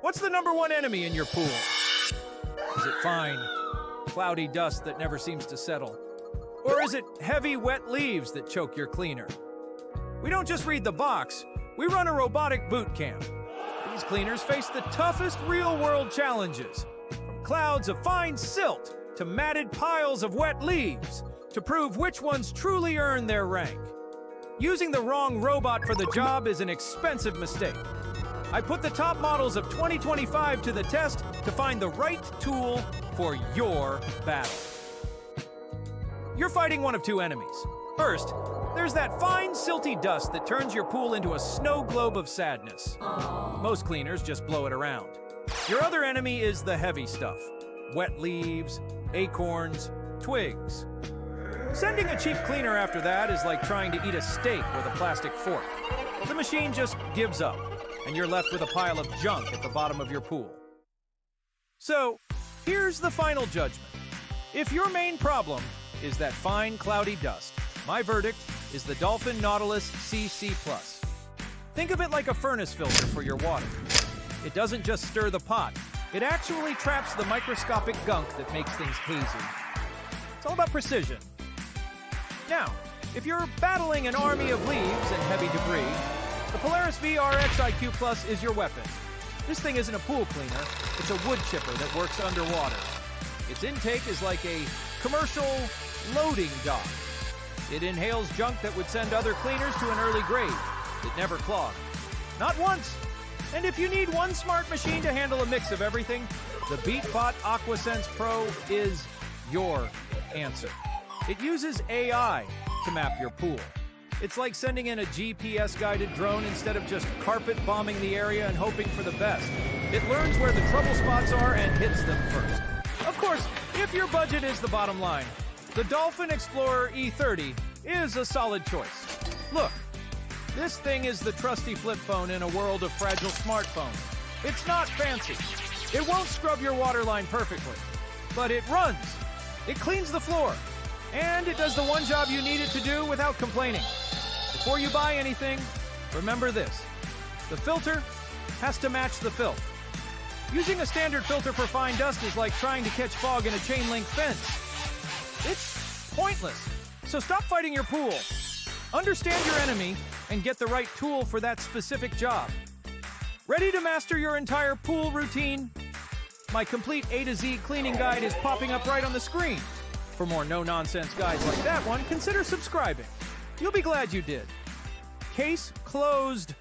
What's the #1 enemy in your pool? Is it fine, cloudy dust that never seems to settle? Or is it heavy, wet leaves that choke your cleaner? We don't just read the box, we run a robotic boot camp. These cleaners face the toughest real-world challenges, from clouds of fine silt to matted piles of wet leaves, to prove which ones truly earn their rank. Using the wrong robot for the job is an expensive mistake. I put the top models of 2025 to the test to find the right tool for your battle. You're fighting one of two enemies. First, there's that fine, silty dust that turns your pool into a snow globe of sadness. Most cleaners just blow it around. Your other enemy is the heavy stuff. Wet leaves, acorns, twigs. Sending a cheap cleaner after that is like trying to eat a steak with a plastic fork. The machine just gives up, and you're left with a pile of junk at the bottom of your pool. So, here's the final judgment. If your main problem is that fine, cloudy dust, my verdict is the Dolphin Nautilus CC+. Think of it like a furnace filter for your water. It doesn't just stir the pot, it actually traps the microscopic gunk that makes things hazy. It's all about precision. Now, if you're battling an army of leaves and heavy debris, the Polaris VRX IQ Plus is your weapon. This thing isn't a pool cleaner, it's a wood chipper that works underwater. Its intake is like a commercial loading dock. It inhales junk that would send other cleaners to an early grave. It never clogs. Not once. And if you need one smart machine to handle a mix of everything, the Beatbot AquaSense Pro is your answer. It uses AI to map your pool. It's like sending in a GPS-guided drone instead of just carpet bombing the area and hoping for the best. It learns where the trouble spots are and hits them first. Of course, if your budget is the bottom line, the Dolphin Explorer E30 is a solid choice. Look, this thing is the trusty flip phone in a world of fragile smartphones. It's not fancy. It won't scrub your water line perfectly, but it runs. It cleans the floor. And it does the one job you need it to do without complaining. Before you buy anything, remember this. The filter has to match the filth. Using a standard filter for fine dust is like trying to catch fog in a chain-link fence. It's pointless. So stop fighting your pool. Understand your enemy and get the right tool for that specific job. Ready to master your entire pool routine? My complete A to Z cleaning guide is popping up right on the screen. For more no-nonsense guides like that one, consider subscribing. You'll be glad you did. Case closed.